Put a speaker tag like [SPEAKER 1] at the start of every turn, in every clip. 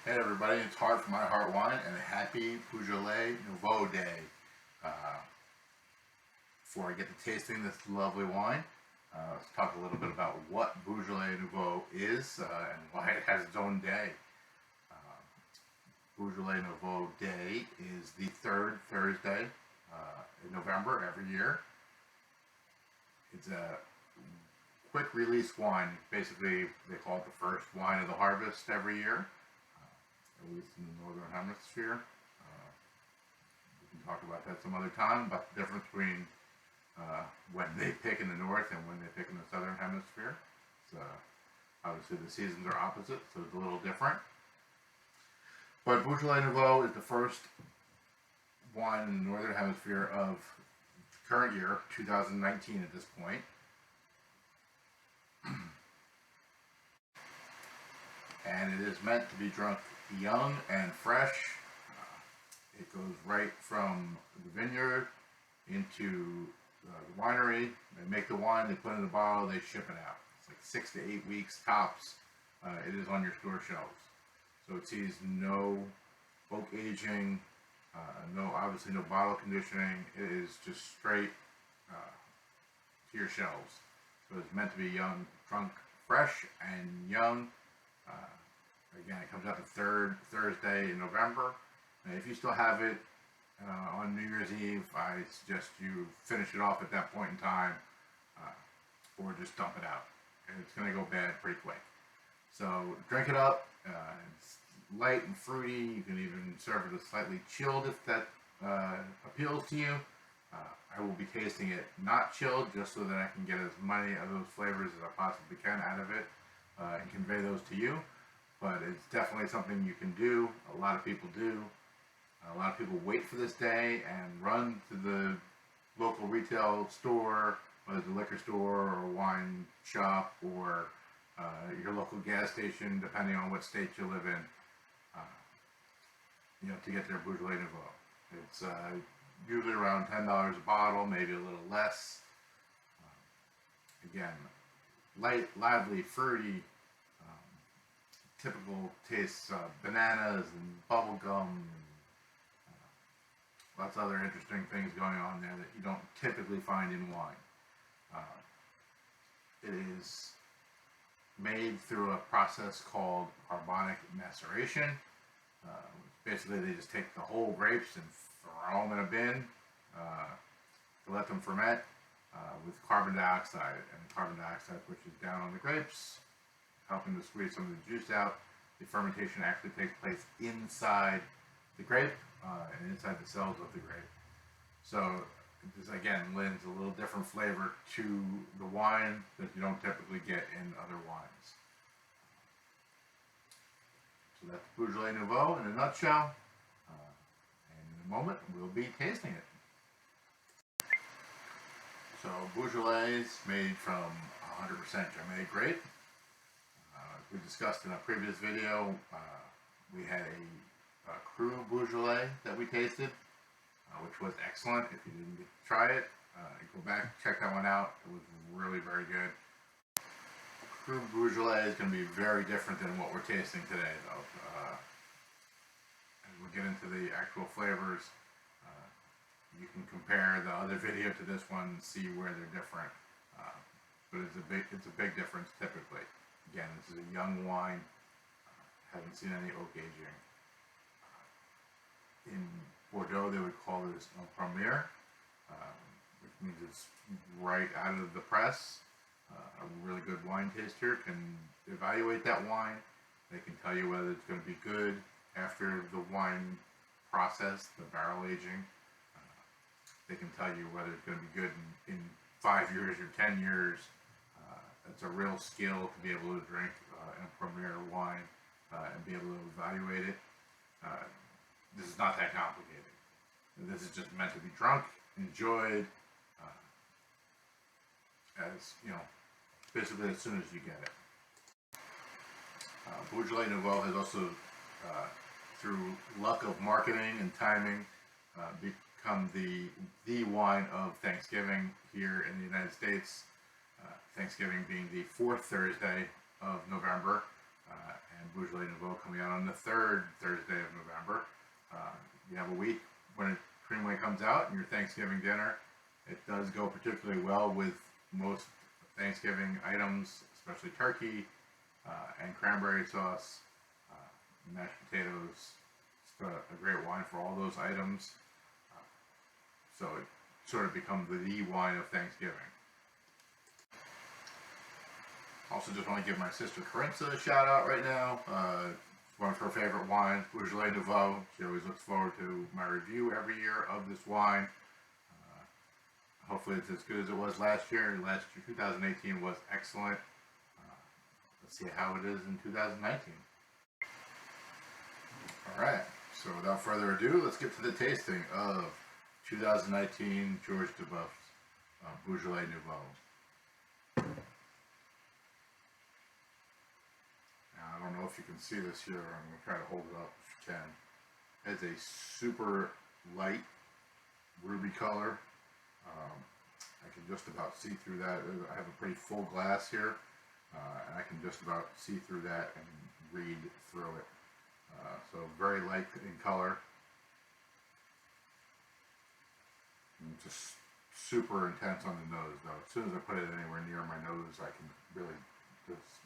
[SPEAKER 1] Hey everybody, it's Hart from iHartWine, and a happy Beaujolais Nouveau day. Before I get to tasting this lovely wine, let's talk a little bit about what Beaujolais Nouveau is and why it has its own day. Beaujolais Nouveau Day is the third Thursday in November every year. It's a quick release wine. Basically, they call it the first wine of the harvest every year, at least in the northern hemisphere. We can talk about that some other time, about the difference between when they pick in the north and when they pick in the southern hemisphere. So obviously the seasons are opposite, so it's a little different. But Beaujolais Nouveau is the first wine in the northern hemisphere of the current year, 2019 at this point. And it is meant to be drunk young and fresh. It goes right from the vineyard into the winery. They make the wine, they put it in a bottle, they ship it out. It's like 6 to 8 weeks tops. It is on your store shelves. So it sees no oak aging, obviously no bottle conditioning. It is just straight to your shelves. So it's meant to be young, drunk, fresh, and young. Again, it comes out the third Thursday in November. And if you still have it on New Year's Eve, I suggest you finish it off at that point in time, or just dump it out. And it's going to go bad pretty quick. So drink it up. It's light and fruity. You can even serve it as slightly chilled if that appeals to you. I will be tasting it not chilled, just so that I can get as many of those flavors as I possibly can out of it and convey those to you. But it's definitely something you can do. A lot of people do. A lot of people wait for this day and run to the local retail store, whether it's a liquor store or a wine shop or your local gas station, depending on what state you live in, to get their Beaujolais Nouveau. It's usually around $10 a bottle, maybe a little less. Again, light, lively, fruity, typical tastes, bananas and bubble gum, lots of other interesting things going on there that you don't typically find in wine. It is made through a process called Carbonic Maceration. Basically, they just take the whole grapes and throw them in a bin to let them ferment with carbon dioxide. And carbon dioxide pushes down on the grapes, helping to squeeze some of the juice out. The fermentation actually takes place inside the grape and inside the cells of the grape. So this again lends a little different flavor to the wine that you don't typically get in other wines. So that's Beaujolais Nouveau in a nutshell. And in a moment we'll be tasting it. So Beaujolais is made from 100% Gamay grape. We discussed in a previous video, we had a Cru Beaujolais that we tasted, which was excellent. If you didn't get to try it, go back, check that one out. It was really very good. Cru Beaujolais is going to be very different than what we're tasting today, though. As we get into the actual flavors, you can compare the other video to this one and see where they're different. But it's a big difference typically. Again, this is a young wine. Haven't seen any oak aging. In Bordeaux, they would call this un premier, which means it's right out of the press. A really good wine taster can evaluate that wine. They can tell you whether it's going to be good after the wine process, the barrel aging. They can tell you whether it's going to be good in 5 years or 10 years. It's a real skill to be able to drink a premier wine and be able to evaluate it. This is not that complicated. This is just meant to be drunk, enjoyed, basically as soon as you get it. Beaujolais Nouveau has also, through luck of marketing and timing, become the wine of Thanksgiving here in the United States. Thanksgiving being the fourth Thursday of November, and Beaujolais Nouveau coming out on the third Thursday of November. You have a week when it pretty much comes out, and your Thanksgiving dinner. It does go particularly well with most Thanksgiving items, especially turkey and cranberry sauce, mashed potatoes. It's a great wine for all those items. So it sort of becomes the wine of Thanksgiving. Also, just want to give my sister Carinza a shout out right now. One of her favorite wines, Beaujolais Nouveau. She always looks forward to my review every year of this wine. Hopefully it's as good as it was last year. Last year, 2018, was excellent. Let's see how it is in 2019. Alright, so without further ado, let's get to the tasting of 2019 Georges Debeouf's Beaujolais Nouveau. Now, I don't know if you can see this here. I'm going to try to hold it up if you can. It's a super light ruby color. I can just about see through that. I have a pretty full glass here, and I can just about see through that and read through it. So very light in color. And just super intense on the nose, though. As soon as I put it anywhere near my nose, I can really just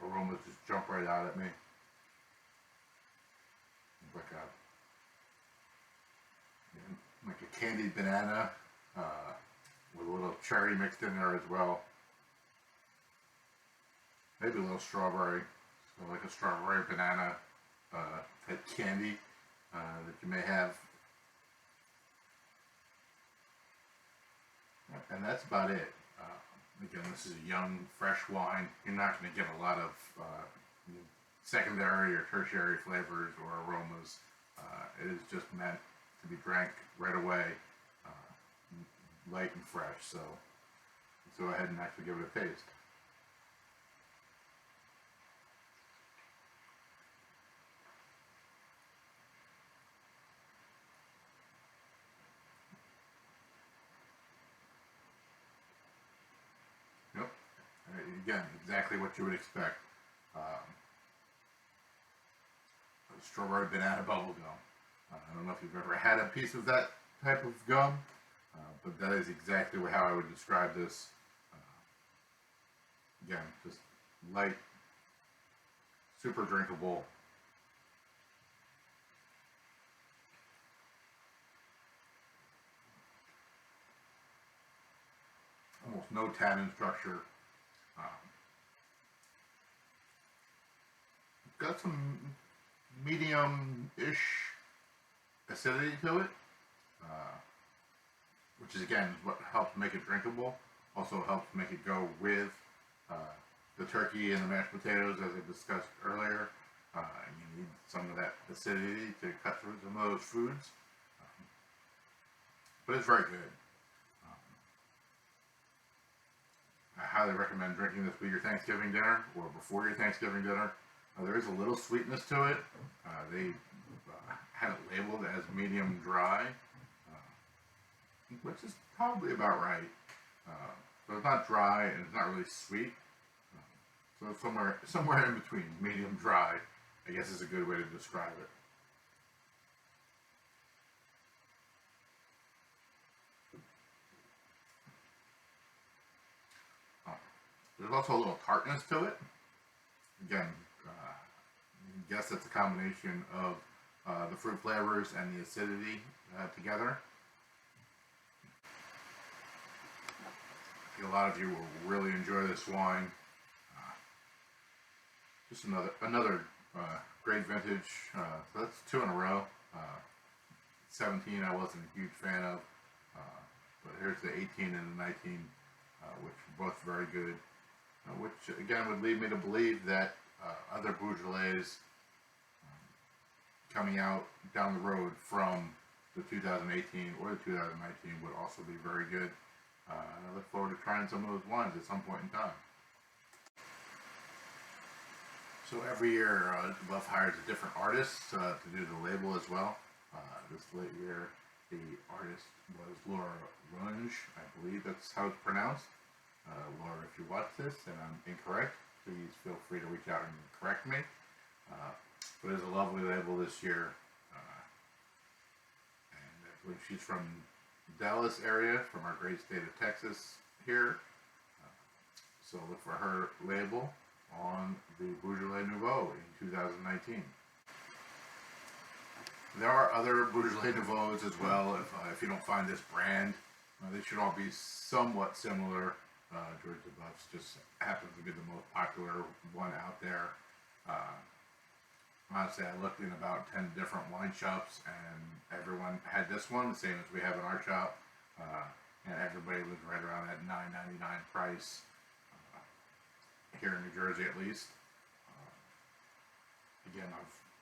[SPEAKER 1] aromas just jump right out at me. Like a candied banana with a little cherry mixed in there as well. Maybe a little strawberry, so like a strawberry banana type candy that you may have. And that's about it. Again, this is a young, fresh wine. You're not going to get a lot of secondary or tertiary flavors or aromas. It is just meant to be drank right away, light and fresh. So let's go ahead and actually give it a taste. Yep. Again, exactly what you would expect. Strawberry banana bubble gum. I don't know if you've ever had a piece of that type of gum, but that is exactly how I would describe this. Again, just light, super drinkable. Almost no tannin structure. Got some medium-ish acidity to it, which is again what helps make it drinkable. Also helps make it go with the turkey and the mashed potatoes, as I discussed earlier. You need some of that acidity to cut through some of those foods, but it's very good. I highly recommend drinking this with your Thanksgiving dinner or before your Thanksgiving dinner. There is a little sweetness to it. They had it labeled as medium dry, which is probably about right. So it's not dry and it's not really sweet. So it's somewhere in between. Medium dry, I guess, is a good way to describe it. There's also a little tartness to it. Again, I guess it's a combination of the fruit flavors and the acidity together. I think a lot of you will really enjoy this wine. Just another great vintage. So that's 2 in a row. 17 I wasn't a huge fan of, but here's the 18 and the 19, which were both very good. Which again would lead me to believe that other Beaujolais coming out down the road from the 2018 or the 2019 would also be very good. I look forward to trying some of those wines at some point in time. So every year, Debeouf hires a different artist to do the label as well. This year, the artist was Laura Runge. I believe that's how it's pronounced. Laura, if you watch this and I'm incorrect, please feel free to reach out and correct me. But it's a lovely label this year. And I believe she's from Dallas area, from our great state of Texas here. So look for her label on the Beaujolais Nouveau in 2019. There are other Beaujolais Nouveaux as well. If you don't find this brand, they should all be somewhat similar. Georges Debeouf just happens to be the most popular one out there. Honestly, I looked in about 10 different wine shops, and everyone had this one, the same as we have in our shop. And everybody was right around that $9.99 price, here in New Jersey at least. Again,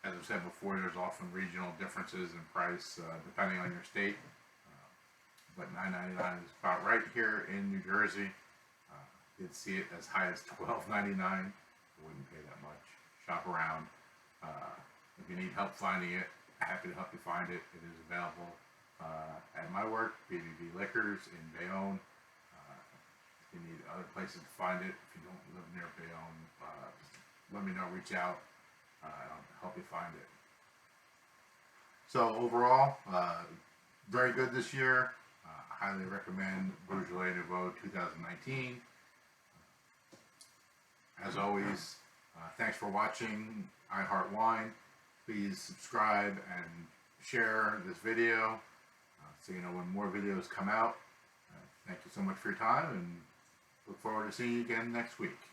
[SPEAKER 1] as I've said before, there's often regional differences in price depending on your state. But $9.99 is about right here in New Jersey. Did see it as high as $12.99. Wouldn't pay that much. Shop around. If you need help finding it, happy to help you find it. It is available at my work, BBB Liquors in Bayonne. If you need other places to find it, if you don't live near Bayonne, just let me know, reach out, I'll help you find it. So overall, very good this year. Highly recommend Beaujolais Nouveau 2019. As always, thanks for watching iHeartWine. Please subscribe and share this video so you know when more videos come out. Thank you so much for your time, and look forward to seeing you again next week.